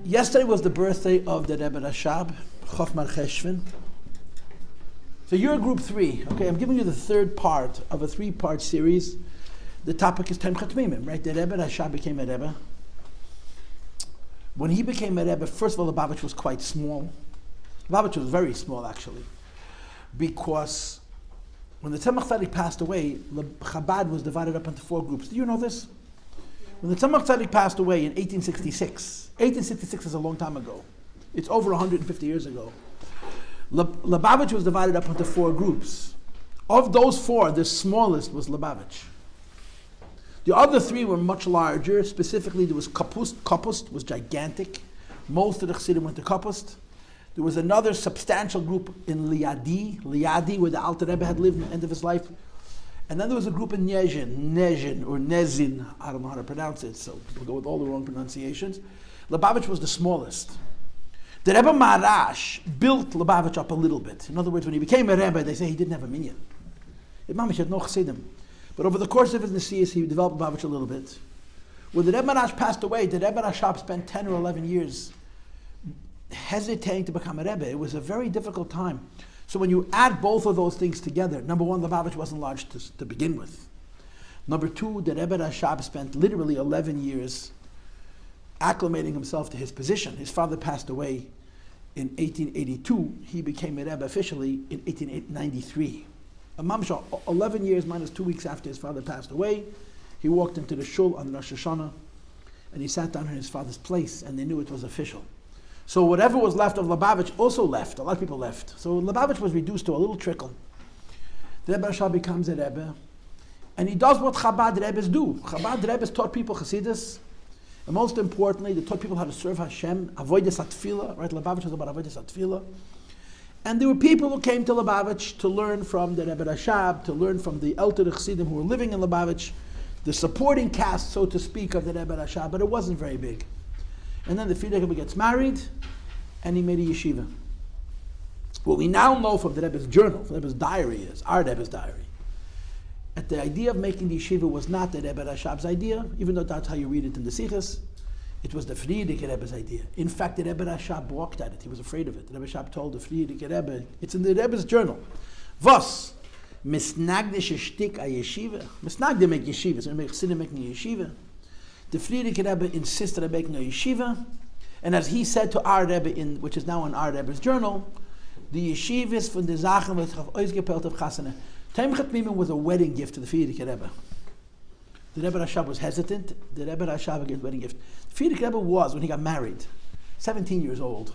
Yesterday was the birthday of the Rebbe RaShaB, Chofmar Cheshvan. So you're group 3, okay? I'm giving you the third part of a 3-part series. The topic is Tomchei Temimim, right? The Rebbe RaShaB became a Rebbe. When he became a Rebbe, first of all, the Lubavitch was quite small. The Lubavitch was very small, actually, because when the Tzemach Tzedek passed away, Chabad was divided up into 4 groups. Do you know this? When the Tzemach Tzedek passed away in 1866 is a long time ago. It's over 150 years ago. Lubavitch was divided up into 4 groups. Of those 4, the smallest was Lubavitch. The other 3 were much larger. Specifically, there was Kapust. Kapust was gigantic. Most of the Chassidim went to Kapust. There was another substantial group in Liadi, where the Alter Rebbe had lived at the end of his life. And then there was a group in Nezin, I don't know how to pronounce it, so we'll go with all the wrong pronunciations. Lubavitch was the smallest. The Rebbe Maharash built Lubavitch up a little bit. In other words, when he became a Rebbe, they say he didn't have a minyan. Imamish had no chassidim. But over the course of his Nesius, he developed Lubavitch a little bit. When the Rebbe Maharash passed away, the Rebbe RaShaB spent 10 or 11 years hesitating to become a Rebbe. It was a very difficult time. So when you add both of those things together, number 1, Lubavitch wasn't large to begin with. Number 2, the Rebbe RaShaB spent literally 11 years acclimating himself to his position. His father passed away in 1882. He became a Rebbe officially in 1893. 11 years minus 2 weeks after his father passed away, he walked into the shul on Rosh Hashanah and he sat down in his father's place, and they knew it was official. So whatever was left of Lubavitch also left. A lot of people left. So Lubavitch was reduced to a little trickle. The Rebbe RaShaB becomes a Rebbe, and he does what Chabad Rebbes do. Chabad Rebbes taught people Chassidus, and most importantly, they taught people how to serve Hashem, Avodas HaTfilah, right? Lubavitch was about Avodas HaTfilah. And there were people who came to Lubavitch to learn from the Rebbe RaShaB, to learn from the Elter Chassidim who were living in Lubavitch, the supporting cast, so to speak, of the Rebbe RaShaB, but it wasn't very big. And then the Frierdiker Rebbe gets married, and he made a yeshiva. What we now know from the Rebbe's journal, from the Rebbe's diary is, our Rebbe's diary, that the idea of making the yeshiva was not the Rebbe RaShaB's idea, even though that's how you read it in the Shlichus. It was the Frierdiker Rebbe's idea. In fact, the Rebbe RaShaB balked at it. He was afraid of it. The Rebbe RaShaB told the Frierdiker Rebbe, it's in the Rebbe's journal, Was, misnagdish shtik a yeshiva? Misnagde make yeshiva, so make Chassidim making a yeshiva. The Frierdiker Rebbe insisted on making a yeshiva, and as he said to our Rebbe, which is now in our Rebbe's journal, the yeshivas von der Sachen wird auf ausgepelt auf Chasana. Tomchei Temimim was a wedding gift to the Frierdiker Rebbe. The Rebbe RaShaB was hesitant. The Rebbe RaShaB gave a wedding gift. The Frierdiker Rebbe was, when he got married, 17 years old.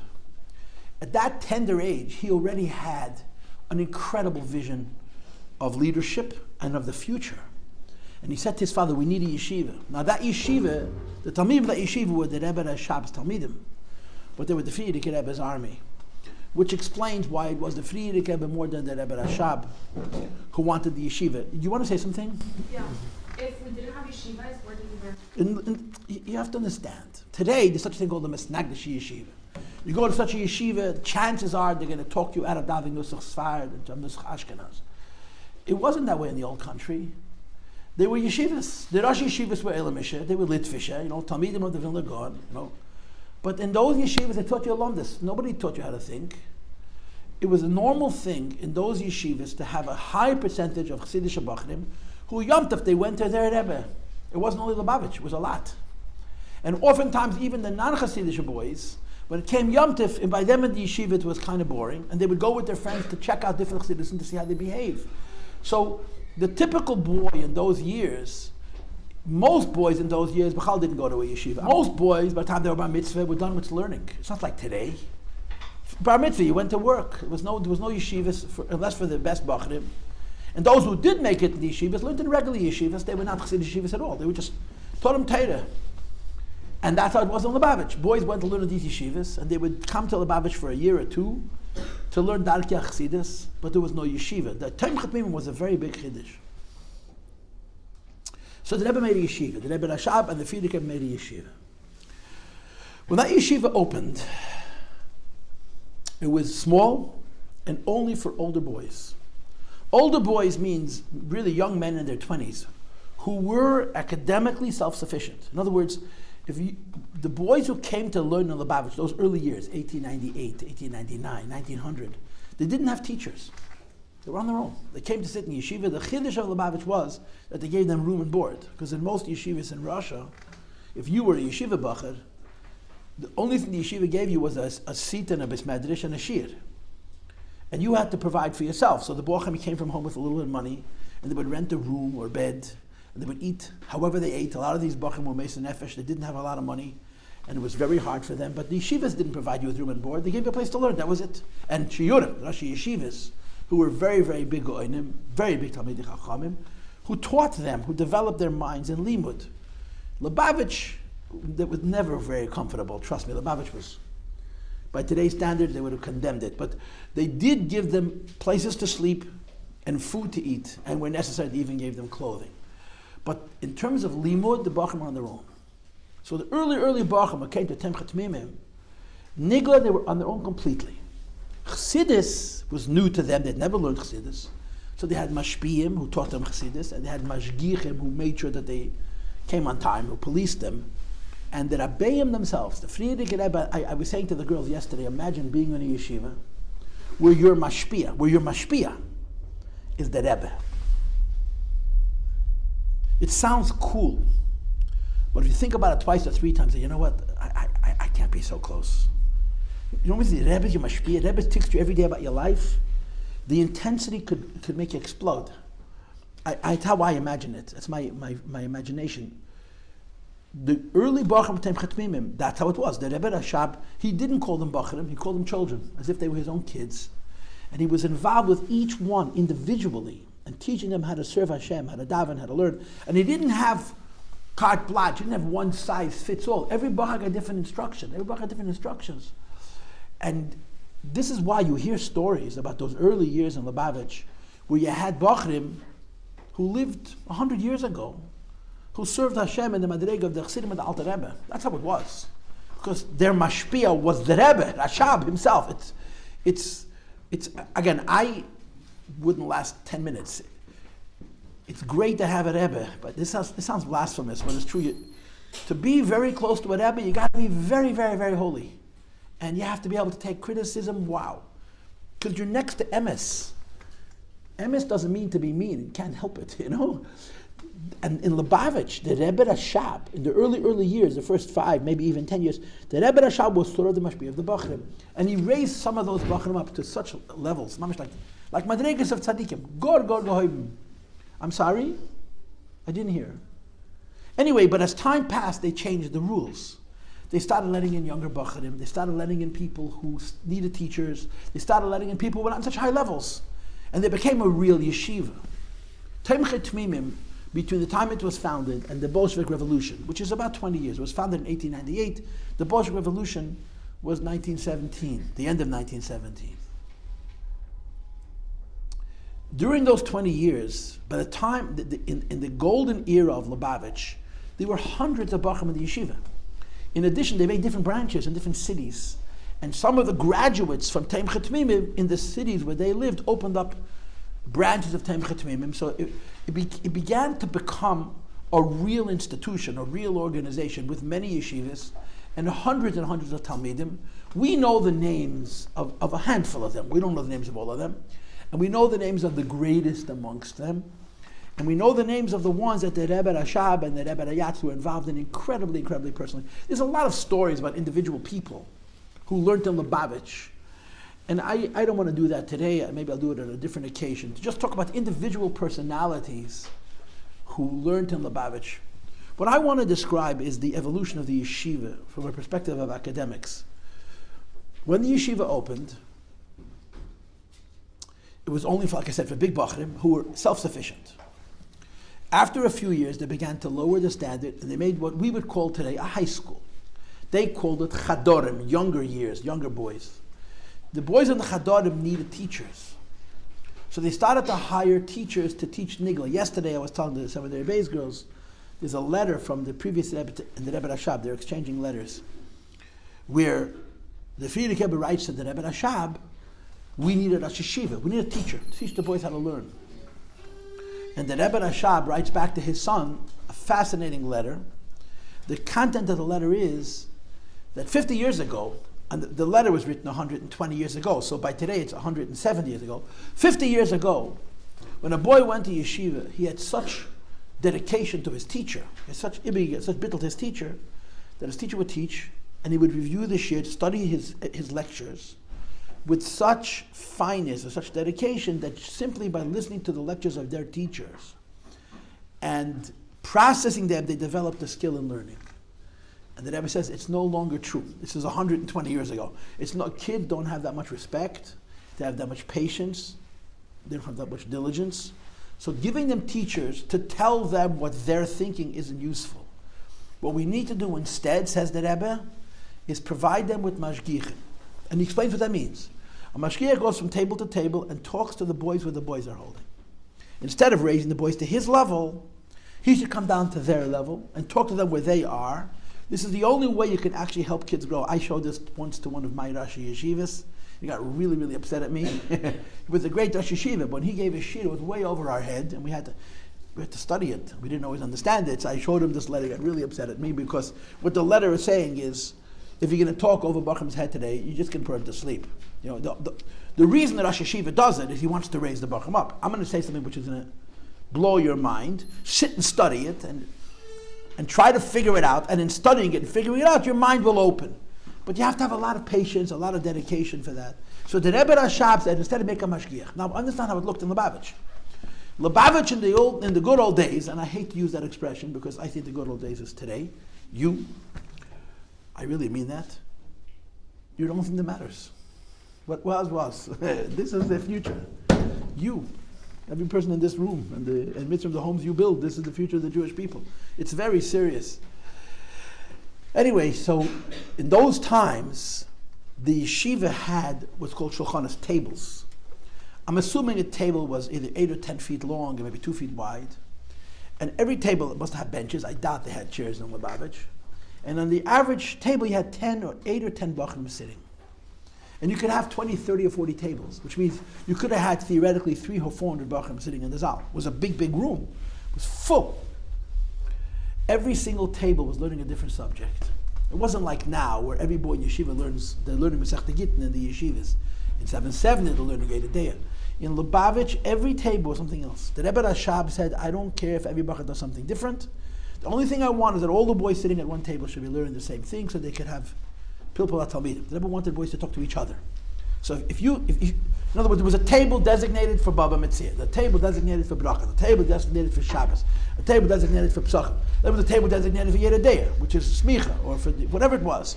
At that tender age, he already had an incredible vision of leadership and of the future. And he said to his father, we need a yeshiva. Now that yeshiva, the Talmidim of that yeshiva were the Rebbe RaShaB's Talmidim, but they were the Frierdiker Rebbe's army, which explains why it was the Frierdiker Rebbe more than the Rebbe RaShaB who wanted the yeshiva. Do you want to say something? Yeah. If we didn't have yeshivas, where did we work? You have to understand. Today, there's such a thing called the Mesnagdish yeshiva. You go to such a yeshiva, chances are they're going to talk you out of Davin Nusach Sfard and Nusach Ashkenaz. It wasn't that way in the old country. They were yeshivas. The Rosh Yeshivas were Elamisha, they were Litvisha, Talmidim of the Vilna Gaon, But in those yeshivas, they taught you alumnus. Nobody taught you how to think. It was a normal thing in those yeshivas to have a high percentage of Chassidish Bachrim who Yom Tov, they went to their Rebbe. It wasn't only Lubavitch, it was a lot. And oftentimes, even the non-Chassidish boys, when it came Yom Tov, and by them in the yeshiva, it was kind of boring, and they would go with their friends to check out different Chassidus and to see how they behave. So, the typical boy in those years, most boys in those years, B'chal didn't go to a yeshiva. Most boys, by the time they were bar mitzvah, were done with learning. It's not like today. Bar mitzvah, you went to work. There was no yeshivas, unless for the best bachrim. And those who did make it in the yeshivas learned in regular yeshivas. They were not Chassidish yeshivas at all. They were just taught them Torah. And that's how it was in Lubavitch. Boys went to learn in these yeshivas, and they would come to Lubavitch for a year or two to learn Darkei Chassidus, but there was no yeshiva. The Tomchei Temimim was a very big chiddush. So the Rebbe made a yeshiva. The Rebbe RaShaB and the Frierdiker made a yeshiva. When that yeshiva opened, it was small and only for older boys. Older boys means really young men in their 20s who were academically self-sufficient. In other words, the boys who came to learn in Lubavitch, those early years, 1898, 1899, 1900, they didn't have teachers. They were on their own. They came to sit in yeshiva. The chiddush of Lubavitch was that they gave them room and board. Because in most yeshivas in Russia, if you were a yeshiva bacher, the only thing the yeshiva gave you was a seat and a bismedrash and a shir. And you had to provide for yourself. So the bochum came from home with a little bit of money, and they would rent a room or bed, and they would eat however they ate. A lot of these bochum were meis nefesh. They didn't have a lot of money, and it was very hard for them. But the yeshivas didn't provide you with room and board. They gave you a place to learn. That was it. And shiurim, Rosh Yeshivas, who were very, very big go'onim, very big talmidei chachamim, who taught them, who developed their minds in limud. Lubavitch, that was never very comfortable. Trust me, Lubavitch was, by today's standards, they would have condemned it. But they did give them places to sleep and food to eat, and where necessary, they even gave them clothing. But in terms of limud, the bachim were on their own. So the early bachim who came to Tomchei Temimim, nigla, they were on their own completely. Chassidus was new to them. They'd never learned Chassidus. So they had mashpiim who taught them Chassidus, and they had mashgiachim who made sure that they came on time, who policed them. And the Rabbeim themselves, the Friedrich Rebbe, I was saying to the girls yesterday, imagine being in a yeshiva where your mashpia is the Rebbe. It sounds cool, but if you think about it twice or three times, you know what, I can't be so close. You know what the Rebbe is your mashpia? Rebbe teaches you every day about your life. The intensity could make you explode. It's how I imagine it. It's my imagination. The early Bachrim Tomchei Temimim, that's how it was. The Rebbe RaShaB, he didn't call them Bachrim, he called them children, as if they were his own kids. And he was involved with each one individually and teaching them how to serve Hashem, how to daven, how to learn. And he didn't have carte blanche, he didn't have one size fits all. Every Bachar got different instruction, every Bachar had different instructions. And this is why you hear stories about those early years in Lubavitch, where you had Bachrim who lived 100 years ago, who served Hashem in the Madrega of the Chassidim and the Alter Rebbe. That's how it was. Because their mashpia was the Rebbe, RaShaB himself. It's again, I wouldn't last 10 minutes. It's great to have a Rebbe, but this sounds blasphemous, but it's true. To be very close to a Rebbe, you got to be very, very, very holy. And you have to be able to take criticism, wow. Because you're next to emes. Emes doesn't mean to be mean, you can't help it, you know? And in Lubavitch, the Rebbe RaShaB, in the early years, the first 5, maybe even 10 years, the Rebbe RaShaB was sort of the mashpia of the Bachrim. And he raised some of those Bachrim up to such levels, like Madregas of Tzadikim. Gor Gohoibim. I'm sorry? I didn't hear. Anyway, but as time passed, they changed the rules. They started letting in younger Bachrim. They started letting in people who needed teachers. They started letting in people who were not on such high levels. And they became a real yeshiva. Tomchei Temimim, between the time it was founded and the Bolshevik Revolution, which is about 20 years. It was founded in 1898. The Bolshevik Revolution was 1917, the end of 1917. During those 20 years, by the time, in the golden era of Lubavitch, there were hundreds of Bachrim in the yeshiva. In addition, they made different branches in different cities. And some of the graduates from Tomchei Temimim in the cities where they lived opened up branches of Tomchei Temimim. So it began to become a real institution, a real organization with many yeshivas and hundreds of talmidim. We know the names of a handful of them. We don't know the names of all of them. And we know the names of the greatest amongst them. And we know the names of the ones that the Rebbe RaShaB and the Rebbe RaYatz were involved in incredibly personally. There's a lot of stories about individual people who learned in Lubavitch. And I don't want to do that today. Maybe I'll do it on a different occasion. To just talk about individual personalities who learned in Lubavitch. What I want to describe is the evolution of the yeshiva from a perspective of academics. When the yeshiva opened, it was only, like I said, for big Bachrim who were self-sufficient. After a few years, they began to lower the standard, and they made what we would call today a high school. They called it chadorim, younger years, younger boys. The boys in the chadorim needed teachers. So they started to hire teachers to teach nigla. Yesterday I was telling some of the Rebbe's girls, there's a letter from the previous Rebbe and the Rebbe RaShaB, they're exchanging letters, where the Friedrich Rebbe writes to the Rebbe RaShaB, we need a Rosh Yeshiva, we need a teacher to teach the boys how to learn. And the Rebbe RaShaB writes back to his son a fascinating letter. The content of the letter is that 50 years ago, and the letter was written 120 years ago, so by today it's 170 years ago. 50 years ago, when a boy went to yeshiva, he had such dedication to his teacher, he had such bittul to his teacher, that his teacher would teach, and he would review the shir, study his lectures, with such fineness and such dedication that simply by listening to the lectures of their teachers and processing them, they developed a skill in learning. And the Rebbe says it's no longer true. This is 120 years ago. Kids don't have that much respect, they have that much patience, they don't have that much diligence. So giving them teachers to tell them what they're thinking isn't useful. What we need to do instead, says the Rebbe, is provide them with Mashgiach. And he explains what that means. A Mashgiach goes from table to table and talks to the boys where the boys are holding. Instead of raising the boys to his level, he should come down to their level and talk to them where they are. This is the only way you can actually help kids grow. I showed this once to one of my Rosh Yeshivas. He got really, really upset at me. He was a great Rosh Yeshiva, but when he gave a shir, it was way over our head, and we had to study it. We didn't always understand it, so I showed him this letter. He got really upset at me because what the letter is saying is, if you're going to talk over Bachram's head today, you're just going to put him to sleep. The reason that Rosh Yeshiva does it is he wants to raise the Bachram up. I'm going to say something which is going to blow your mind. Sit and study it and try to figure it out. And in studying it and figuring it out, your mind will open. But you have to have a lot of patience, a lot of dedication for that. So the Rebbe RaShaB said, instead of make a Mashgiach. Now understand how it looked in Lubavitch. Lubavitch in the good old days, and I hate to use that expression because I think the good old days is today. I really mean that. You're the only thing that matters. What was. This is the future. You, every person in this room, and the midst of the homes you build, this is the future of the Jewish people. It's very serious. Anyway, so in those times, the yeshiva had what's called shulchanos, tables. I'm assuming a table was either 8 or 10 feet long and maybe 2 feet wide. And every table must have benches. I doubt they had chairs in Lubavitch. And on the average table, you had 8 or 10 bachrim sitting. And you could have 20, 30, or 40 tables, which means you could have had theoretically 300 or 400 bachrim sitting in the zal. It was a big, big room. It was full. Every single table was learning a different subject. It wasn't like now, where every boy in yeshiva they're learning Masechta Gittin in the yeshivas. In 770, they're learning Eidah Deya. In Lubavitch, every table was something else. The Rebbe RaShaB said, I don't care if every bachar does something different. The only thing I want is that all the boys sitting at one table should be learning the same thing so they could have pilpul talmidim. The Rebbe wanted boys to talk to each other. So if you, in other words, there was a table designated for Baba Metzia, the table designated for Bracha, the table designated for Shabbos, a table designated for Pesachim. There was a table designated for Eidah Deya, which is Smicha, or for whatever it was.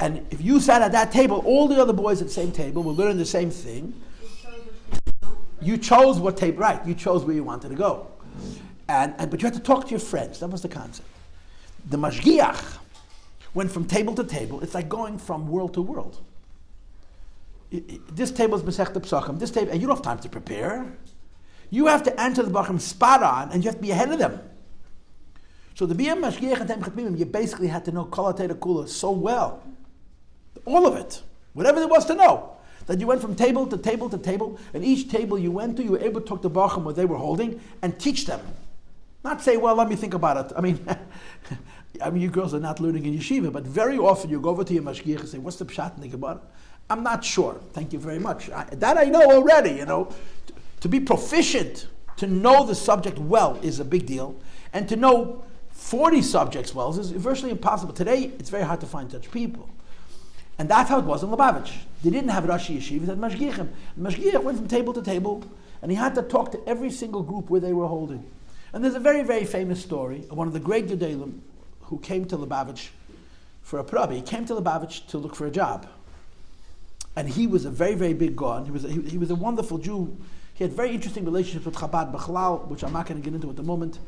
And if you sat at that table, all the other boys at the same table will learn the same thing. You chose what table, right? You chose where you wanted to go. But you had to talk to your friends. That was the concept. The Mashgiach went from table to table. It's like going from world to world. This table is Masechta Pesachim. This table, and you don't have time to prepare. You have to answer the Bachrim spot on, and you have to be ahead of them. So to be a Mashgiach and Tomchei Temimim, you basically had to know Kol HaTorah Kula so well. All of it. Whatever there was to know. That you went from table to table to table, and each table you went to, you were able to talk to Bachrim what they were holding, and teach them. Not say, well, let me think about it. I mean, you girls are not learning in yeshiva, but very often you go over to your Mashgiach and say, what's the pshat in the Gemara? I'm not sure. Thank you very much. That I know already, To be proficient, to know the subject well is a big deal. And to know 40 subjects well is virtually impossible. Today, it's very hard to find such people. And that's how it was in Lubavitch. They didn't have Rosh Yeshiva, they had Mashgiachim. The Mashgiach went from table to table, and he had to talk to every single group where they were holding. And there's a very, very famous story of one of the great Gedolim who came to Lubavitch for a Rabbi. He came to Lubavitch to look for a job. And he was a very, very big Gaon. He was a wonderful Jew. He had very interesting relationships with Chabad Bechlal, which I'm not going to get into at the moment.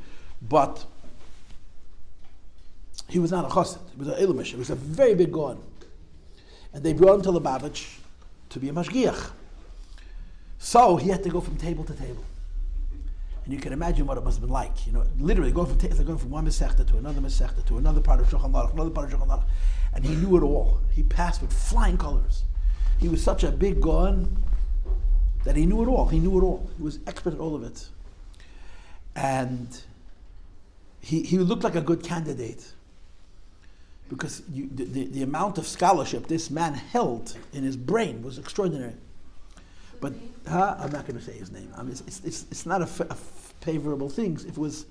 But he was not a chassid. He was an Elumish. He was a very big Gaon. And they brought him to Lubavitch to be a Mashgiach. So he had to go from table to table. And you can imagine what it must have been like. Literally going from one Masechta to another part of Shulchan Aruch, and he knew it all. He passed with flying colors. He was such a big Gaon that he knew it all. He was expert at all of it. And he looked like a good candidate because the amount of scholarship this man held in his brain was extraordinary. But I'm not going to say his name. I mean, it's not a favorable thing. It was.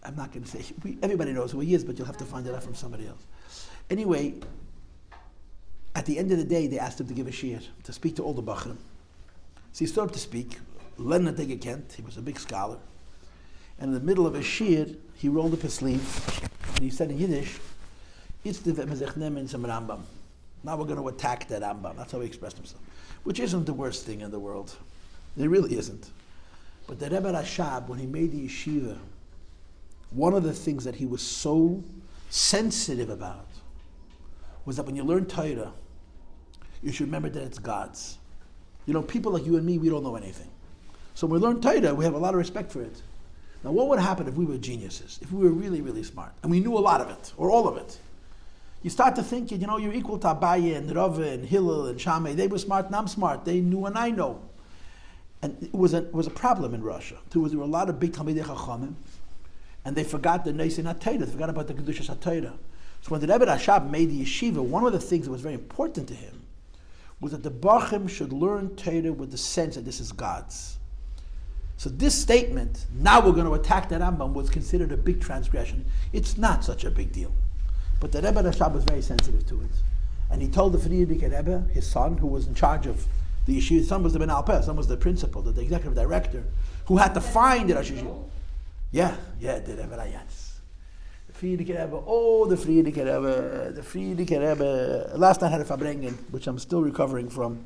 I'm not going to say. Everybody knows who he is, but you'll have to find it out from somebody else. Anyway, at the end of the day, they asked him to give a shiur, to speak to all the bachrim. So he stood up to speak. Learned Kent. He was a big scholar. And in the middle of his shiur, he rolled up his sleeve and he said in Yiddish, now we're going to attack that Rambam. That's how he expressed himself. Which isn't the worst thing in the world. It really isn't. But the Rebbe RaShaB, when he made the yeshiva, one of the things that he was so sensitive about was that when you learn Torah, you should remember that it's God's. You know, people like you and me, we don't know anything. So when we learn Torah, we have a lot of respect for it. Now, what would happen if we were geniuses, if we were really, really smart, and we knew a lot of it, or all of it? You start to think, you know, you're equal to Abaye and Rava and Hillel and Shammai. They were smart and I'm smart. They knew and I know. And it was a problem in Russia. There were a lot of big Talmidei Chachamim, and they forgot the Neisin HaTorah. They forgot about the Kedushas HaTorah. So when the Rebbe RaShaB made the yeshiva, one of the things that was very important to him was that the Bachim should learn Torah with the sense that this is God's. So this statement, now we're going to attack the Rambam, was considered a big transgression. It's not such a big deal. But the Rebbe RaShaB was very sensitive to it. And he told the Frierdiker Rebbe, his son, who was in charge of the yeshiva, his son was the Ben Alpeh, his son was the principal, the executive director, who had to find the Rosh Yeshiva. Yeah, the Rebbe RaYatz. The Frierdiker Rebbe, the Frierdiker Rebbe. Last night I had a Farbrengen, which I'm still recovering from.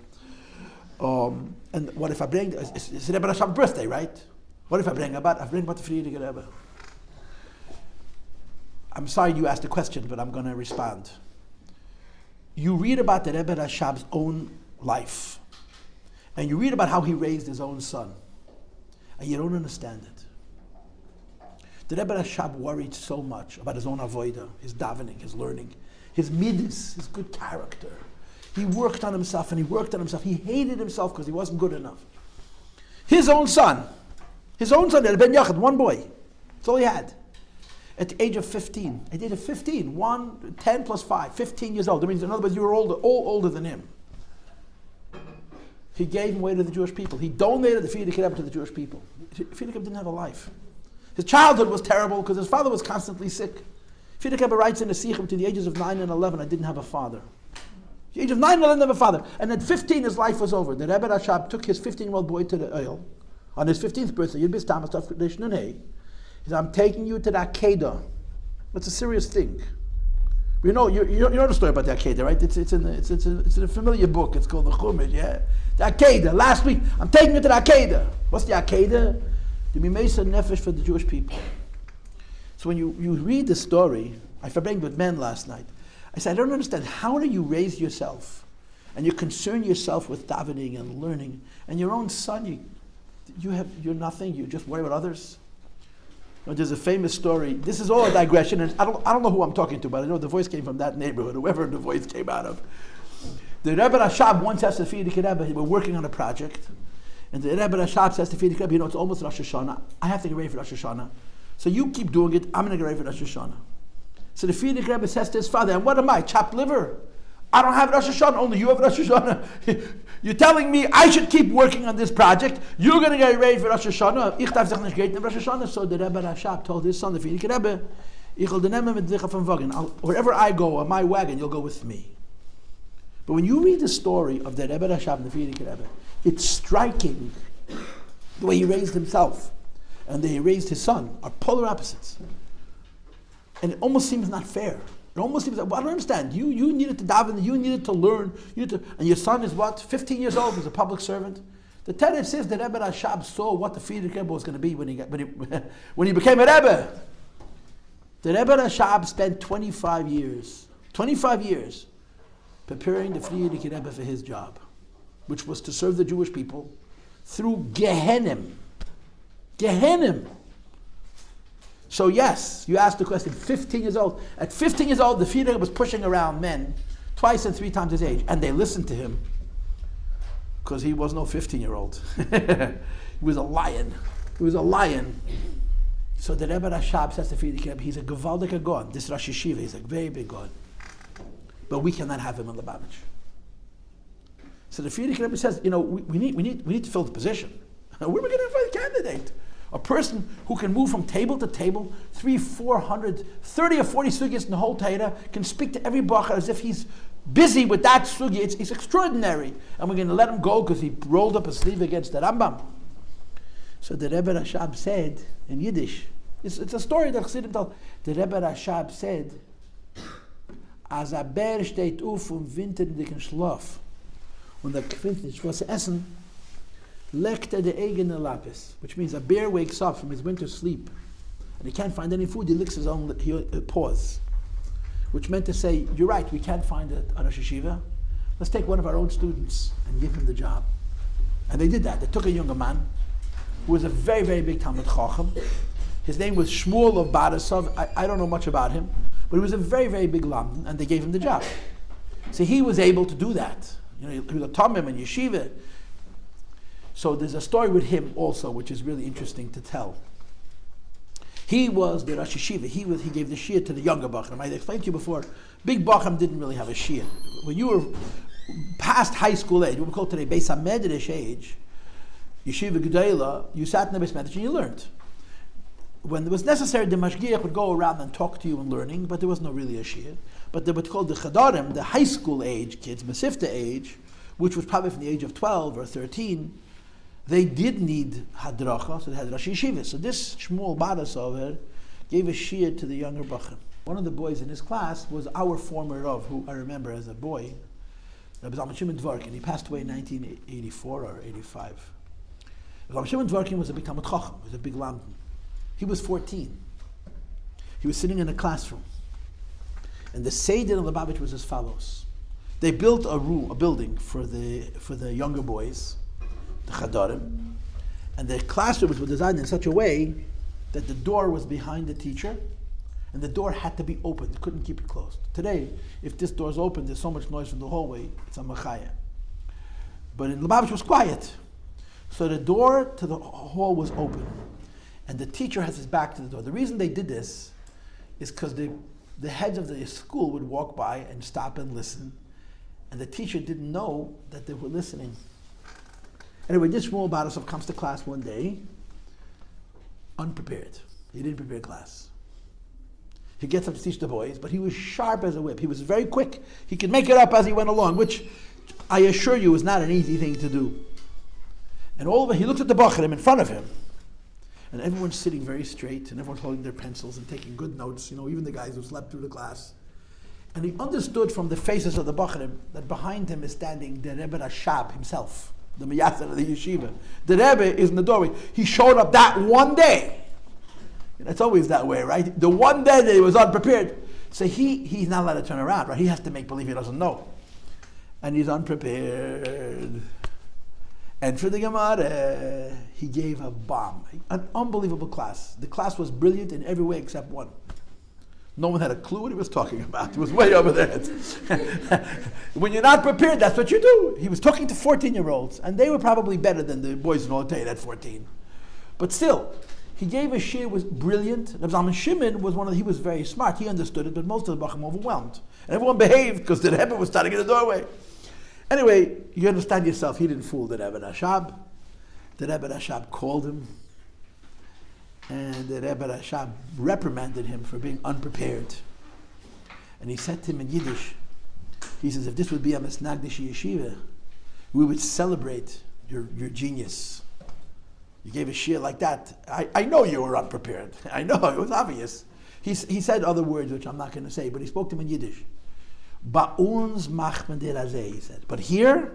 And what if I bring, it's Rebbe RaShaB's birthday, right? What if I bring about the Frierdiker Rebbe? I'm sorry you asked the question, but I'm going to respond. You read about the Rebbe RaShaB's own life, and you read about how he raised his own son, and you don't understand it. The Rebbe RaShaB worried so much about his own avodah, his davening, his learning, his midas, his good character. He worked on himself and he worked on himself. He hated himself because he wasn't good enough. His own son, Ben Yachad, one boy. That's all he had. At the age of 15, 10 plus 5, 15 years old. That means, in other words, you were all older than him. He gave him away to the Jewish people. He donated the Frierdiker Rebbe to the Jewish people. Frierdiker Rebbe didn't have a life. His childhood was terrible because his father was constantly sick. Frierdiker Rebbe writes in the Sichim, to the ages of 9 and 11, I didn't have a father. At the age of 9 and 11, I didn't have a father. And at 15, his life was over. The Rebbe RaShaB took his 15-year-old boy to the oil on his 15th birthday. Yud Bis Tamas Tov Chodesh Nun Hey. He said, I'm taking you to the Akedah. That's a serious thing. You know the story about the Akedah, right? It's in a familiar book. It's called the Chumash, yeah? The Akedah. Last week, I'm taking you to the Akedah. What's the Akedah? The Mimesa Nefesh for the Jewish people. So when you read the story, I verbringed with men last night. I said, I don't understand. How do you raise yourself? And you concern yourself with davening and learning, and your own son, you're nothing. You just worry about others. There's a famous story. This is all a digression, and I don't know who I'm talking to, but I know the voice came from that neighborhood, whoever the voice came out of. The Rebbe RaShaB once asked the Frierdiker Rebbe, we're working on a project, and the Rebbe RaShaB says to Frierdiker Rebbe, it's almost Rosh Hashanah. I have to get ready for Rosh Hashanah. So you keep doing it, I'm going to get ready for Rosh Hashanah. So the Frierdiker Rebbe says to his father, and what am I, chopped liver? I don't have Rosh Hashanah, only you have Rosh Hashanah. You're telling me I should keep working on this project. You're going to get ready for Rosh Hashanah. Ich darf sich nicht gehen in Rosh Hashanah. So the Rebbe RaShaB told his son, the Frierdiker Rebbe, ich will nehmen mit dich auf den Wagen. Wherever I go, on my wagon, you'll go with me. But when you read the story of the Rebbe RaShaB and the Frierdiker Rebbe, it's striking the way he raised himself and the way he raised his son are polar opposites. And it almost seems not fair. It almost seems like, well, I don't understand. You needed to daven, you needed to learn, and your son is what? 15 years old, he's a public servant. The Torah says that Rebbe RaShaB saw what the Frierdiker Rebbe was going to be when he became a Rebbe. The Rebbe RaShaB spent 25 years preparing the Frierdiker Rebbe for his job, which was to serve the Jewish people through Gehenim. So yes, you asked the question, 15 years old. At 15 years old, the Frierdiker was pushing around men twice and 3 times his age, and they listened to him because he was no 15-year-old. He was a lion. He was a lion. So the Rebbe RaShaB says to Friedrich Rebbe, he's a gewaldiger God. This Rosh Yeshiva, he's a very big God. But we cannot have him in Lubavitch. So the Friedrich Rebbe says, we need to fill the position. Where are we going to find a candidate? A person who can move from table to table, 300, 400, 30 or 40 sugyas in the whole Torah, can speak to every bacher as if he's busy with that sugya. It's extraordinary. And we're going to let him go because he rolled up his sleeve against the Rambam. So the Rebbe RaShaB said in Yiddish, it's a story that Chassidim told. The Rebbe RaShaB said, "As a Bär steht auf Winter in den Schlaf, und der gewinnt nicht was essen, legt de eigene Lapis," which means a bear wakes up from his winter sleep and he can't find any food, he licks his own paws. Which meant to say, you're right, we can't find a Rosh Yeshiva. Let's take one of our own students and give him the job. And they did that. They took a younger man who was a very, very big Talmid Chacham. His name was Shmuel of Badasov. I don't know much about him, but he was a very, very big Lamdan, and they gave him the job. So he was able to do that. He was a Tomim and Yeshiva. So there's a story with him also, which is really interesting to tell. He was the Rosh Yeshiva. He gave the Shia to the younger Bachram. I explained to you before, big Bachram didn't really have a Shia. When you were past high school age, what we call today Beis HaMedrash age, Yeshiva Gedela, you sat in the Beis Medrash and you learned. When it was necessary, the Mashgiach would go around and talk to you in learning, but there was no really a Shia. But they were called the Chadarim, the high school age kids, Masifta age, which was probably from the age of 12 or 13, they did need Hadracha, so they had Rosh Yeshiva. So this Shmuel Badas over gave a Shia to the younger Bachram. One of the boys in his class was our former Rav, who I remember as a boy, Rabbi Shimon Dvorkin. He passed away in 1984 or 85. Rabbi Shimon Dvorkin was a big Talmid Chacham, he was a big Lamdan. He was 14. He was sitting in a classroom. And the Seder in Lubavitch was as follows. They built a building for the younger boys, the Chadarim, and the classrooms were designed in such a way that the door was behind the teacher, and the door had to be opened. They couldn't keep it closed. Today, if this door's open, there's so much noise from the hallway, it's a machaya. But in Lubavitch it was quiet. So the door to the hall was open, and the teacher has his back to the door. The reason they did this is because the heads of the school would walk by and stop and listen, and the teacher didn't know that they were listening. Anyway, this Shmuel Badasov comes to class one day, unprepared. He didn't prepare class. He gets up to teach the boys, but he was sharp as a whip. He was very quick. He could make it up as he went along, which I assure you is not an easy thing to do. And all of it, he looked at the Bachrim in front of him, and everyone's sitting very straight, and everyone's holding their pencils and taking good notes, even the guys who slept through the class. And he understood from the faces of the Bachrim that behind him is standing the Rebbe RaShaB himself, the Miyasar of the Yeshiva. The Rebbe is in the doorway. He showed up that one day. It's always that way, right? The one day that he was unprepared. So he's not allowed to turn around, right? He has to make believe he doesn't know. And he's unprepared. And for the Gemara, he gave a bomb. An unbelievable class. The class was brilliant in every way except one. No one had a clue what he was talking about. It was way over there. When you're not prepared, that's what you do. He was talking to 14-year-olds, and they were probably better than the boys in Oltei at 14. But still, he gave a shir, was brilliant. Rabbi Zalman Shimon was he was very smart. He understood it, but most of the Bachim were overwhelmed. And everyone behaved because the Rebbe was standing in the doorway. Anyway, you understand yourself, he didn't fool the Rebbe RaShaB. The Rebbe RaShaB called him, and the Rebbe RaShaB reprimanded him for being unprepared. And he said to him in Yiddish, he says, if this would be a Mesnagdish Yeshiva, we would celebrate your genius. You gave a shir like that. I know you were unprepared. I know, it was obvious. He said other words, which I'm not going to say, but he spoke to him in Yiddish. Ba'uns machmen der Razeh, he said. But here,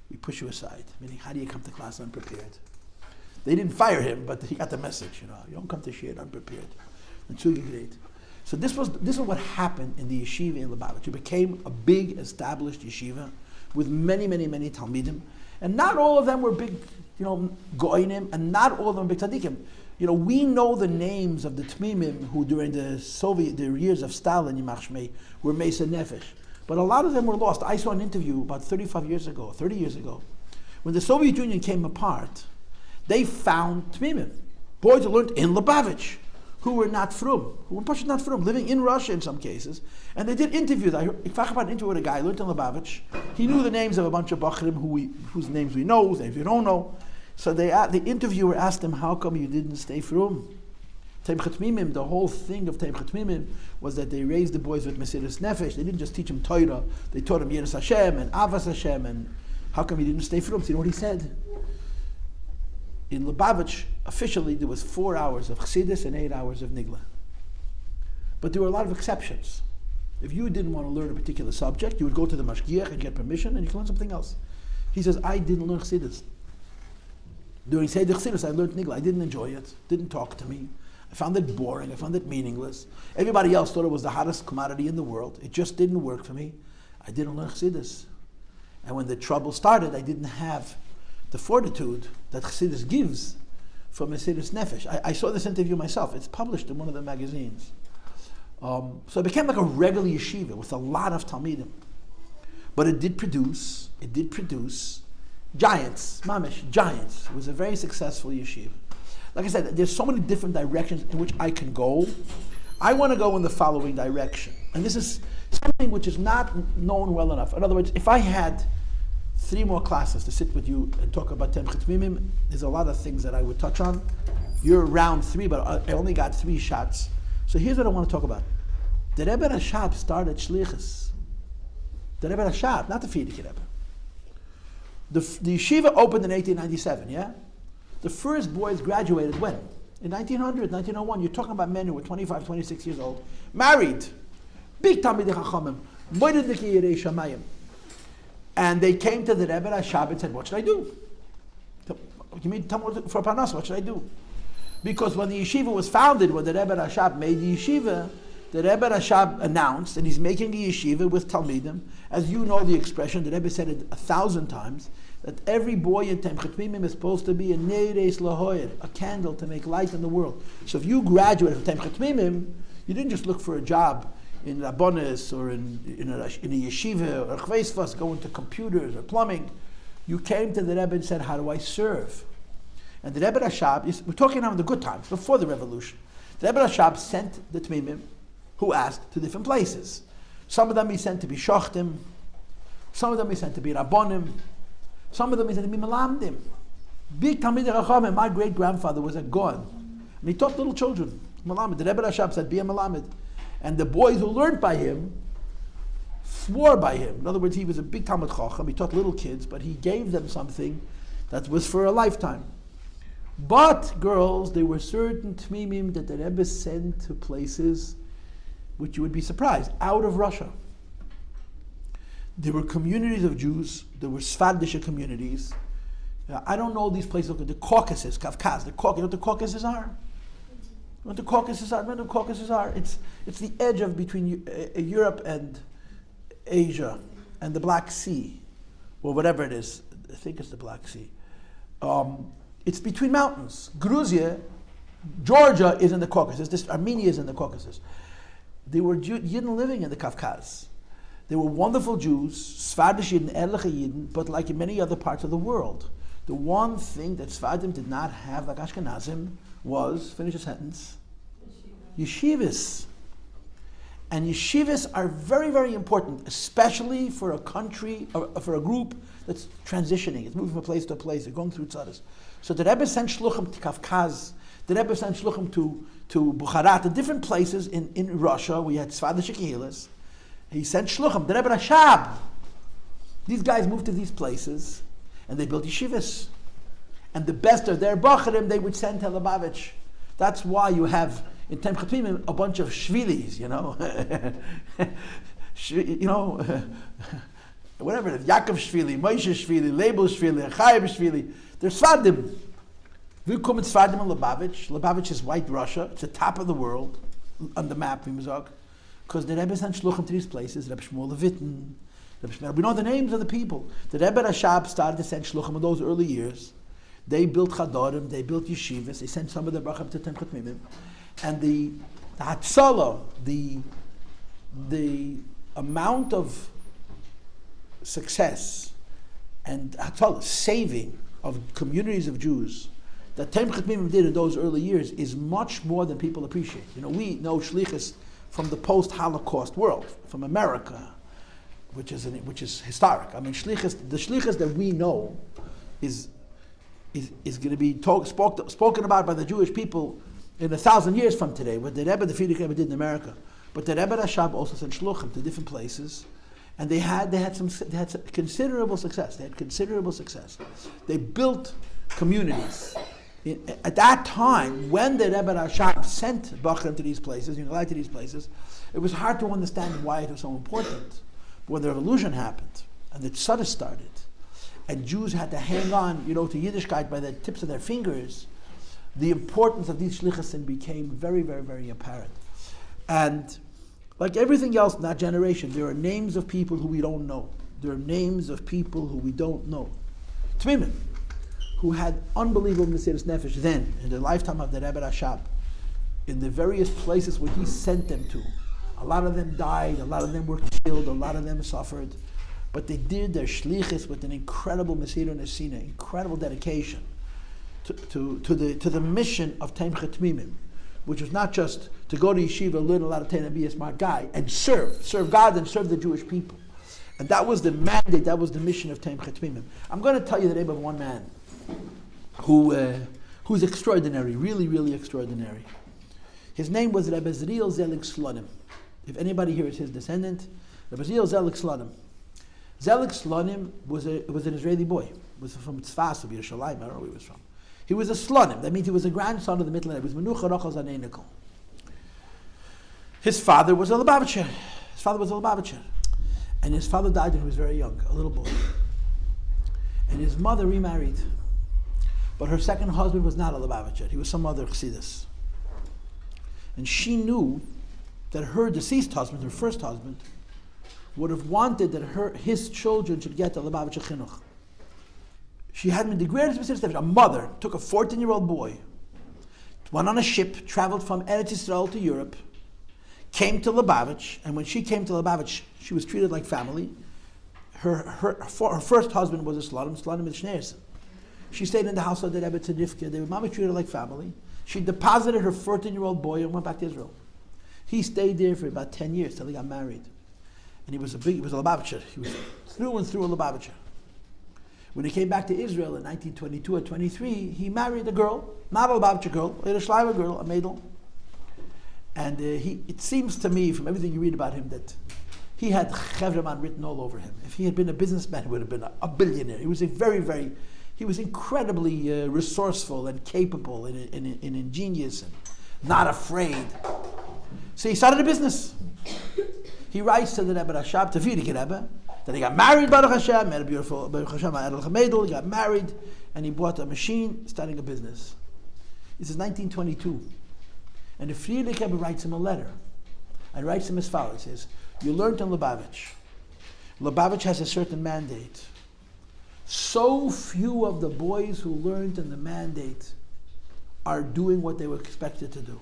we push you aside. Meaning, how do you come to class unprepared? They didn't fire him, but he got the message. You don't come to shir unprepared. So this is what happened in the yeshiva in Lubavitch. It became a big established yeshiva with many, many, many talmidim, and not all of them were big, goinim, and not all of them big tzaddikim. We know the names of the Temimim who during the years of Stalin, Yimach Shmei, were Mesa Nefesh. But a lot of them were lost. I saw an interview about 30 years ago, when the Soviet Union came apart. they found Temimim, boys who learned in Lubavitch, who were not frum, living in Russia in some cases. And they did interviews. I talked about an interview with a guy who learned in Lubavitch. He knew the names of a bunch of Bachrim whose names we know, whose names we don't know. So the interviewer asked him, how come you didn't stay frum? Tomchei Temimim, the whole thing of Tomchei Temimim was that they raised the boys with Mesiras Nefesh. They didn't just teach them Torah, they taught them Yiras Hashem and Avas Hashem. And how come you didn't stay frum? So you know what he said? In Lubavitch, officially, there was 4 hours of Chassidus and 8 hours of Nigla. But there were a lot of exceptions. If you didn't want to learn a particular subject, you would go to the Mashgiach and get permission, and you can learn something else. He says, I didn't learn Chassidus. During Seder Chassidus, I learned Nigla. I didn't enjoy it. Didn't talk to me. I found it boring. I found it meaningless. Everybody else thought it was the hottest commodity in the world. It just didn't work for me. I didn't learn Chassidus. And when the trouble started, I didn't have the fortitude that Chassidus gives for Mesiras Nefesh. I saw this interview myself. It's published in one of the magazines. So it became like a regular yeshiva with a lot of Talmidim. But it did produce giants, mamish, giants. It was a very successful yeshiva. Like I said, there's so many different directions in which I can go. I want to go in the following direction. And this is something which is not known well enough. In other words, if I had 3 more classes to sit with you and talk about Tomchei Temimim, there's a lot of things that I would touch on. You're round 3, but I only got 3 shots. So here's what I want to talk about. The Rebbe RaShaB started Shlichus. The Rebbe RaShaB, not the Frierdiker Rebbe. The yeshiva opened in 1897, yeah? The first boys graduated when? In 1900, 1901. You're talking about men who were 25, 26 years old, married, big Talmidei Chachamim, Moededikei Yirei Shamayim. And they came to the Rebbe RaShaB and said, what should I do? You mean tell me for Parnas, what should I do? Because when the yeshiva was founded, when the Rebbe RaShaB made the yeshiva, the Rebbe RaShaB announced, and he's making a yeshiva with Talmidim. As you know the expression, the Rebbe said it 1,000 times, that every boy in Tomchei Temimim is supposed to be a neres lahoyer, a candle to make light in the world. So if you graduated from Tomchei Temimim, you didn't just look for a job in Rabbonis or in a yeshiva or chveisvas, going to computers or plumbing. You came to the Rebbe and said, how do I serve? And the Rebbe RaShaB, we're talking now in the good times, before the revolution. The Rebbe RaShaB sent the Temimim, who asked, to different places. Some of them he sent to be shochtim, some of them he sent to be rabbonim, some of them he sent to be melamdim. Big Talmidei Chachamim. My great-grandfather was a Gaon, and he taught little children, melamed. The Rebbe RaShaB said, be a melamed. And the boys who learned by him swore by him. In other words, he was a big Talmid Chacham. He taught little kids, but he gave them something that was for a lifetime. But girls, there were certain Temimim that the Rebbe sent to places which you would be surprised, out of Russia. There were communities of Jews. There were Sephardic communities. I don't know these places. The Caucasus, Kafkaz. You know what the Caucasus are? What the Caucasus are? What the Caucasus are? It's the edge of between Europe and Asia and the Black Sea, or whatever it is. I think it's the Black Sea. It's between mountains. Georgia is in the Caucasus. Armenia is in the Caucasus. They were Yidden living in the Kafkaz. They were wonderful Jews, Sephardic Yidden, Ehrliche Yidden, but like in many other parts of the world. The one thing that Sephardim did not have, like Ashkenazim, was, finish a sentence, yeshivas. And yeshivas are very, very important, especially for a country, or for a group that's transitioning. It's moving from place to place. They're going through tzaddis. So the Rebbe sent shluchim to Kafkaz. The Rebbe sent shluchim to Bukharat, to different places in Russia. We had Sephardic kehilas. He sent shluchim. The Rebbe RaShaB. These guys moved to these places, and they built yeshivas. And the best of their bacharim they would send to Lubavitch. That's why you have in Tomchei Temimim a bunch of shvilis, you know, whatever it is, Yaakov Shvili, Moshe Shvili, Label Shvili, Chaim Shvili. They're Sfadim. We come in Sfadim in Lubavitch. Lubavitch is white Russia. It's the top of the world on the map, because the Rebbe sent shluchim to these places. Rebbe Shmuel Levittin, Rebbe Shmuel. We know the names of the people. The Rebbe RaShaB started to send shluchim in those early years. They built chadorim, they built yeshivas, they sent some of their brachim to Tomchei Temimim. And the hatzalah, the amount of success and hatzalah, saving of communities of Jews that Tomchei Temimim did in those early years is much more than people appreciate. We know Shlichus from the post-Holocaust world, from America, which is historic. I mean, the Shlichus that we know is going to be spoken about by the Jewish people in 1,000 years from today, what the Rebbe, the Frierdiker Rebbe, did in America. But the Rebbe RaShaB also sent shluchim to different places, and they had considerable success. They built communities. At that time, when the Rebbe RaShaB sent Bachrim to these places, to these places, it was hard to understand why it was so important. But when the revolution happened and the tzaddik started, and Jews had to hang on, to Yiddishkeit by the tips of their fingers, the importance of these shlichusim became very, very, very apparent. And like everything else in that generation, there are names of people who we don't know. There are names of people who we don't know. Temimim, who had unbelievable Mesiras Nefesh then, in the lifetime of the Rebbe RaShaB, in the various places where he sent them to. A lot of them died, a lot of them were killed, a lot of them suffered. But they did their shlichus with an incredible Mesirah Nesina, incredible dedication to the mission of Tomchei Temimim, which was not just to go to yeshiva, learn a lot of Torah, be a smart guy, and serve God and serve the Jewish people. And that was the mandate, that was the mission of Tomchei Temimim. I'm going to tell you the name of one man who's extraordinary, really, really extraordinary. His name was Rebbe Zelig Slonim. If anybody here is his descendant, Rebbe Zelig Slonim. Zelig Slonim was an Israeli boy. Was from Tzfas of Yerushalayim, I don't know where he was from. He was a Slonim. That means he was a grandson of the Middle Rebbe. He was Menucha Rochel Zaneinikol. His father was a Lubavitcher. And his father died when he was very young, a little boy. And his mother remarried. But her second husband was not a Lubavitcher. He was some other Chassidus. And she knew that her deceased husband, her first husband, would have wanted that his children should get the Lubavitcher Chinuch. She had been the greatest Mesiras Nefesh. A mother took a 14-year-old boy, went on a ship, traveled from Eretz Yisrael to Europe, came to Lubavitch, and when she came to Lubavitch, she was treated like family. Her first husband was a Slonim is Schneerson. She stayed in the house of the Rebbe Tzedivka. They were treated like family. She deposited her 14-year-old boy and went back to Israel. He stayed there for about 10 years till he got married. And he was a Lubavitcher. He was through and through a Lubavitcher. When he came back to Israel in 1922 or 23, he married a girl, not a Lubavitcher girl, a Yerushalayim girl, a Meidel. And it seems to me, from everything you read about him, that he had Chevraman written all over him. If he had been a businessman, he would have been a billionaire. He was he was incredibly resourceful and capable and ingenious and not afraid. So he started a business. He writes to the Rebbe RaShaB, to Frierdiker Rebbe, that he got married, Baruch Hashem, had a beautiful Baruch Hashem, he got married, and he bought a machine, starting a business. This is 1922. And the Frierdiker Rebbe writes him a letter. And writes him as follows. He says, you learned in Lubavitch. Lubavitch has a certain mandate. So few of the boys who learned in the mandate are doing what they were expected to do.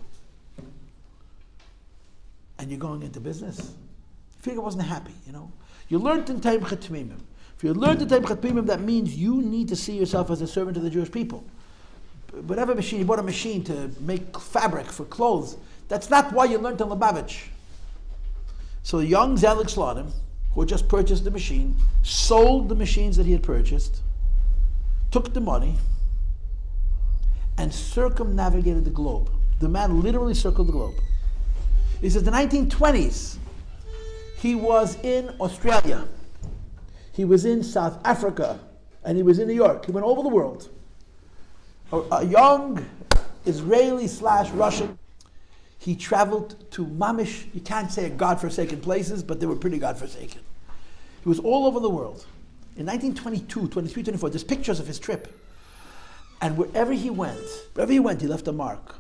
And you're going into business. Frierdiker wasn't happy, You learned in Tomchei Temimim. If you learned in Tomchei Temimim, that means you need to see yourself as a servant of the Jewish people. Whatever machine, you bought a machine to make fabric for clothes. That's not why you learned in Lubavitch. So young Zelig Slonim, who had just purchased the machine, sold the machines that he had purchased, took the money, and circumnavigated the globe. The man literally circled the globe. He says the 1920s, he was in Australia, he was in South Africa, and he was in New York. He went over the world. A young Israeli/Russian. He traveled to Mamish, you can't say God-forsaken places, but they were pretty God-forsaken. He was all over the world. In 1922, 23, 24, there's pictures of his trip. And wherever he went, he left a mark.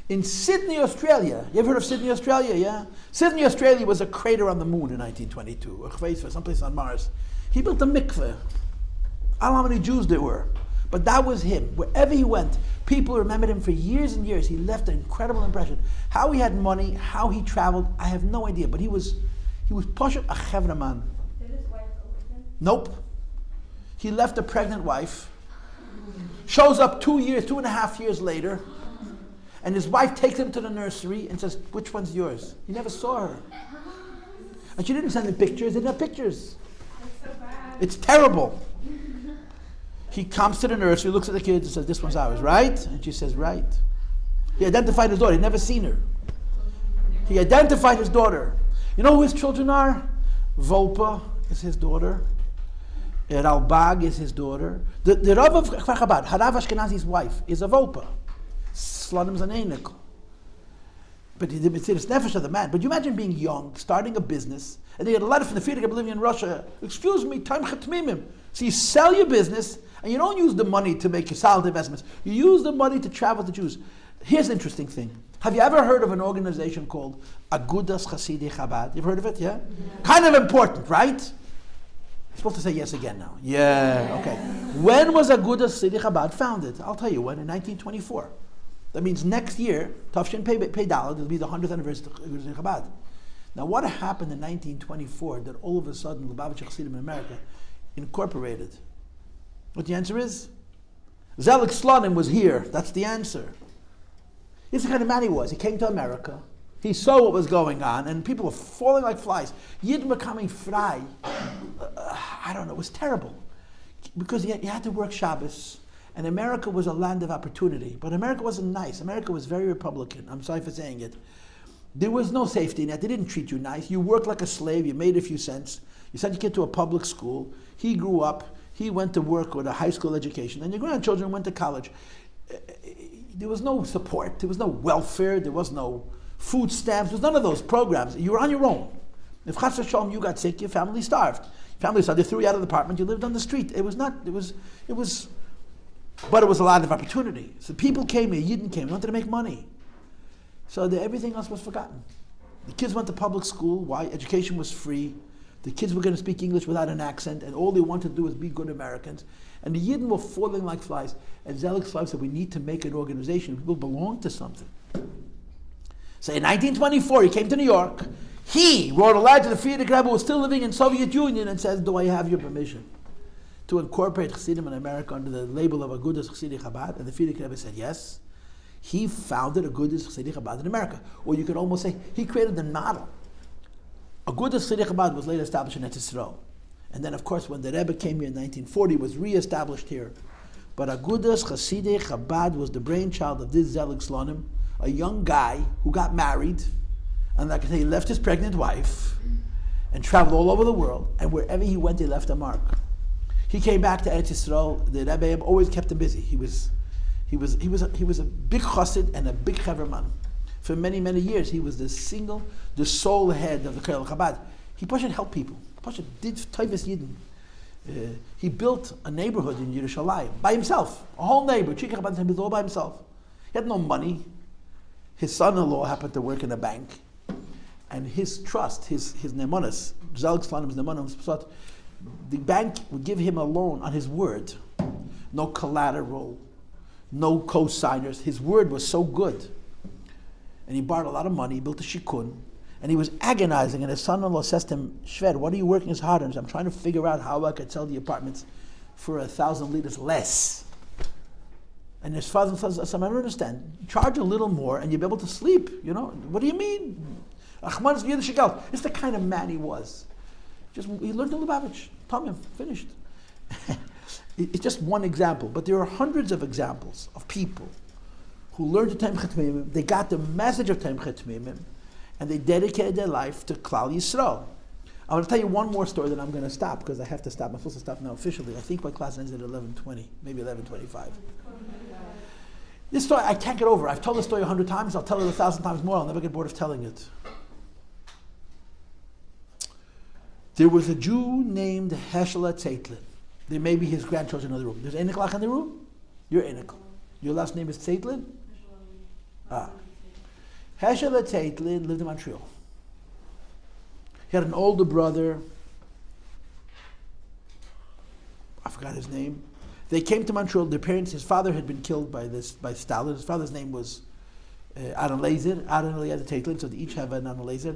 In Sydney, Australia, you ever heard of Sydney, Australia, yeah? Sydney, Australia was a crater on the moon in 1922, or someplace on Mars. He built a mikveh. I don't know how many Jews there were, but that was him. Wherever he went, people remembered him for years and years. He left an incredible impression. How he had money, how he traveled, I have no idea, but he was Poshet a Chevraman. Did his wife go with him? Nope. He left a pregnant wife, Shows up 2.5 years later, and his wife takes him to the nursery and says, which one's yours? He never saw her. And she didn't send him pictures, they didn't have pictures. That's so bad. It's terrible. He comes to the nursery, looks at the kids and says, this one's ours, right? And she says, right. He identified his daughter, he'd never seen her. He identified his daughter. You know who his children are? Volpa is his daughter. Ralbag is his daughter. The Rav of Kfar Chabad, Harav Ashkenazi's wife, is a Volpa. Slonim's an Einikl. But the Mesiras Nefesh of the man. But you imagine being young, starting a business, and you get a letter from the Friedrich living in Russia. Excuse me, Tomchei Temimim. So you sell your business, and you don't use the money to make your solid investments. You use the money to travel to Jews. Here's an interesting thing. Have you ever heard of an organization called Agudas Chasidei Chabad? You've heard of it, yeah? Kind of important, right? You're supposed to say yes again now. Yeah, okay. When was Agudas Chasidei Chabad founded? I'll tell you when, in 1924. That means next year, Tafshin Pei Daled, it'll be the 100th anniversary of Agudas Chasidei Chabad. Now what happened in 1924 that all of a sudden Lubavitcher Chassidim in America incorporated? What the answer is? Zelig Slonim was here. That's the answer. This is the kind of man he was. He came to America. He saw what was going on, and people were falling like flies. Yidden were coming frei. I don't know. It was terrible because you had to work Shabbos, and America was a land of opportunity. But America wasn't nice. America was very Republican. I'm sorry for saying it. There was no safety net. They didn't treat you nice. You worked like a slave. You made a few cents. You sent your kid to a public school. He grew up. He went to work with a high school education, and your grandchildren went to college. There was no support. There was no welfare. There was no food stamps. There was none of those programs. You were on your own. If Chas v'Shalom you got sick, your family starved. Your family starved. They threw you out of the apartment. You lived on the street. It was, but it was a lot of opportunity. So people came here. Yidden came. They wanted to make money. So everything else was forgotten. The kids went to public school. Why? Education was free. The kids were going to speak English without an accent, and all they wanted to do was be good Americans. And the Yidden were falling like flies. And Zelig Slonim said, we need to make an organization. People belong to something. So in 1924, he came to New York. He wrote a letter to the Friedrich Rebbe who was still living in Soviet Union and says, do I have your permission to incorporate Chassidim in America under the label of Agudas Chasidei Chabad? And the Friedrich Rebbe said yes. He founded Agudas Chasidei Chabad in America. Or you could almost say, he created the model. Agudas Chasidei Chabad was later established in Eretz Yisrael. And then, of course, when the Rebbe came here in 1940, it was re-established here. But Agudas Chasidei Chabad was the brainchild of this Zelig Slonim, a young guy who got married, and like I say, he left his pregnant wife, and traveled all over the world, and wherever he went, he left a mark. He came back to Eretz Yisrael. The Rebbe always kept him busy. He was a big chassid and a big chaverman. For many, many years, he was the sole head of the Kerel Chabad. He Pashat helped people. Pashat did Toivus Yidden. He built a neighborhood in Yerushalayim by himself. A whole neighborhood. Chika Chabad built all by himself. He had no money. His son-in-law happened to work in a bank. And his trust, his nemonis, Zelig Slonim's nemonis, the bank would give him a loan on his word. No collateral, no co-signers. His word was so good. And he borrowed a lot of money, he built a shikun, and he was agonizing, and his son-in-law says to him, Shved, what are you working as hard on? He says, I'm trying to figure out how I could sell the apartments for 1,000 liters less. And his father says, I don't understand. Charge a little more and you'll be able to sleep. You know, what do you mean? It's the kind of man he was. He learned the Lubavitch. Tomim, finished. It's just one example, but there are hundreds of examples of people who learned the Tomchei Temimim, they got the message of Tomchei Temimim, and they dedicated their life to Klal Yisrael. I want to tell you one more story that I'm going to stop, because I have to stop. I'm supposed to stop now officially. I think my class ends at 11:20, maybe 11:25. This story, I can't get over. I've told the story 100 times. I'll tell it 1,000 times more. I'll never get bored of telling it. There was a Jew named Heschel Zeitlin. There may be his grandchildren in the room. There's Einiklach in the room? You're Einikl. Your last name is Zeitlin? Heschel Zeitlin lived in Montreal. He had an older brother. I forgot his name. They came to Montreal. Their parents, his father had been killed by Stalin. His father's name was Aaron Lazer, Aaron Eliezer Zeitlin, so they each have an Aaron Lazer.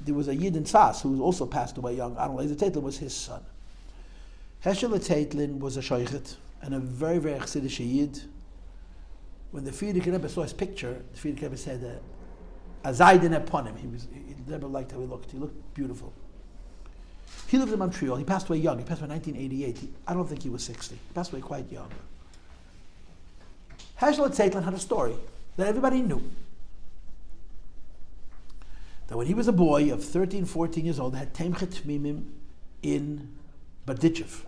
There was a Yid in Sas who also passed away young. Aaron Lazer Zeitlin was his son. Heschel Zeitlin was a shoichet. and a very, very Chassidish Yid. When the Frierdiker Rebbe saw his picture, the Frierdiker Rebbe said, "Azaydin upon him." The Rebbe liked how he looked. He looked beautiful. He lived in Montreal. He passed away young. He passed away in 1988. I don't think he was 60. He passed away quite young. Heschel Zeitlin had a story that everybody knew. That when he was a boy of 13, 14 years old, they had Tomchei Temimim in Berdichev,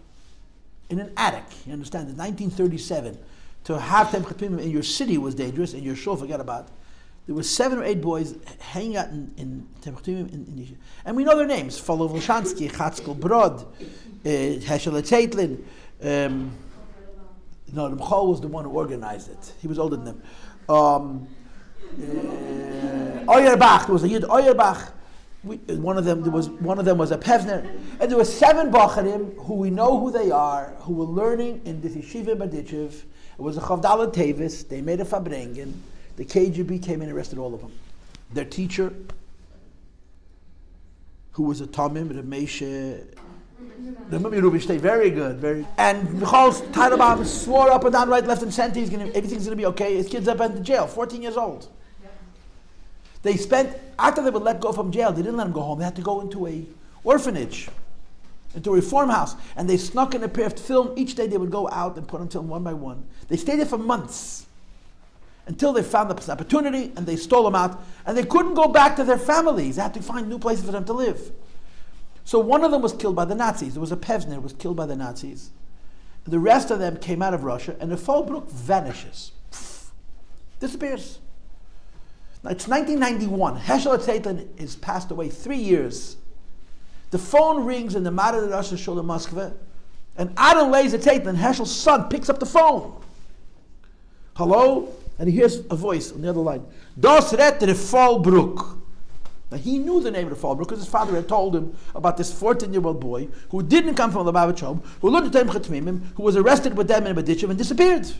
in an attic. You understand? In 1937, to have Tomchei Temimim in your city was dangerous, in your shul, forget about it. There were 7 or 8 boys hanging out in Tomchei Temimim in Yeshiva. And we know their names: Follow Volshansky, Chatzkel Brod, Heschel Zeitlin. No, the Mchol was the one who organized it. He was older than them. Oyarbach, there was a Yid Oyarbach. One of them was a Pevner, and there were 7 Bacharim who we know who they are, who were learning in the Yeshiva in Berdichev. It was a Chavdala Tevis. They made a Fabrengen. The KGB came in and arrested all of them. Their teacher, who was a Tomim, the Meishe, the Rubinstein, very good, very. And Michal's Teitelbaum swore up and down, right, left, and center, everything's going to be okay. His kid's up in jail, 14 years old. They spent, after they were let go from jail, they didn't let him go home. They had to go into a orphanage, into a reform house. And they snuck in a pair of film. Each day they would go out and put on film one by one. They stayed there for months until they found the opportunity and they stole them out. And they couldn't go back to their families. They had to find new places for them to live. So one of them was killed by the Nazis. There was a Pevner who was killed by the Nazis. The rest of them came out of Russia, and the Fallbrook vanishes. Disappears. Now it's 1991. Heschel Zeitlin is passed away 3 years. The phone rings in the Matter Rosh Yeshiva in Moscow, and Adam lays at Zeitlin, Heschel's son, picks up the phone. Hello? And he hears a voice on the other line. Das Retter Fallbrook. Now he knew the name of the Fallbrook because his father had told him about this 14-year-old boy who didn't come from the Lubavitch, who learned the Tomchei Temimim, who was arrested with them in Berdichev and disappeared.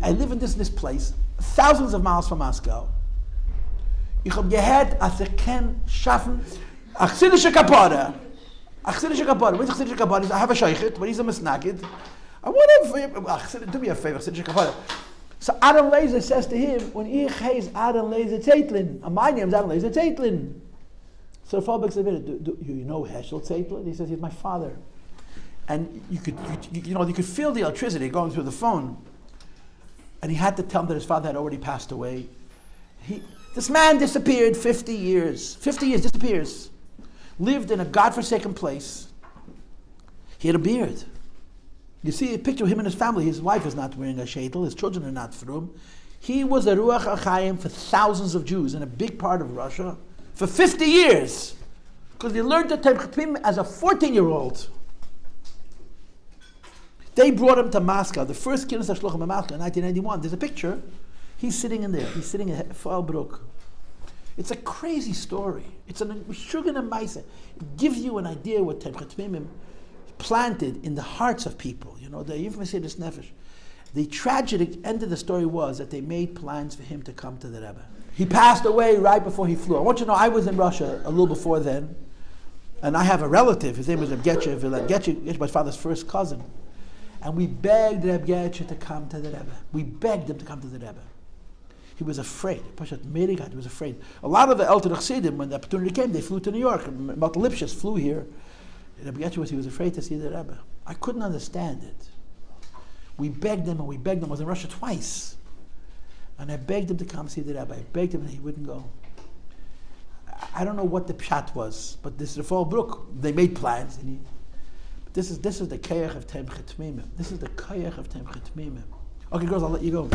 I live in this place, thousands of miles from Moscow. Ich habe gehört, als kann schaffen, Achsidische Kapara. Achsidische Kapara. What is Achsidische Kapara? I have a shaykhit, but he's a misnagid. I want to do me a favor, Achsidische Kapara. So Adam Laser says to him, when ich heiss Adam Laser Zeitlin, and my name is Adam Laser Zeitlin. So the Fallbrook said, do you know Heschel Zeitlin? He says, he's my father. And you could feel the electricity going through the phone. And he had to tell him that his father had already passed away. This man disappeared 50 years. 50 years, disappears. Lived in a godforsaken place. He had a beard. You see a picture of him and his family. His wife is not wearing a sheitel. His children are not frum. He was a Ruach HaChaim for thousands of Jews in a big part of Russia for 50 years. Because he learned the Tomchei Temimim as a 14-year-old. They brought him to Moscow, the first Kinus HaShluchim in Moscow in 1991. There's a picture. He's sitting in there. He's sitting at Fallbrook. It's a crazy story. It's a Meshuggah and Maisa. It gives you an idea what Tomchei Temimim planted in the hearts of people. You know, the Yifmasiris Nefesh. The tragic end of the story was that they made plans for him to come to the Rebbe. He passed away right before he flew. I want you to know, I was in Russia a little before then, and I have a relative. His name was Rebbe Getche, my father's first cousin. And we begged Rebbe Getche to come to the Rebbe. We begged him to come to the Rebbe. He was afraid. He was afraid. A lot of the Elter Chassidim, when the opportunity came, they flew to New York. Malta Lipschitz flew here. Rebbe Getche he was afraid to see the Rebbe. I couldn't understand it. We begged him and we begged him. I was in Russia twice. And I begged him to come see the Rebbe. I begged him and he wouldn't go. I don't know what the pshat was, but this is the Fallbrook. They made plans. And this is the Kayach of Tomchei Temimim. This is the Kayach of Tomchei Temimim. Okay, girls, I'll let you go.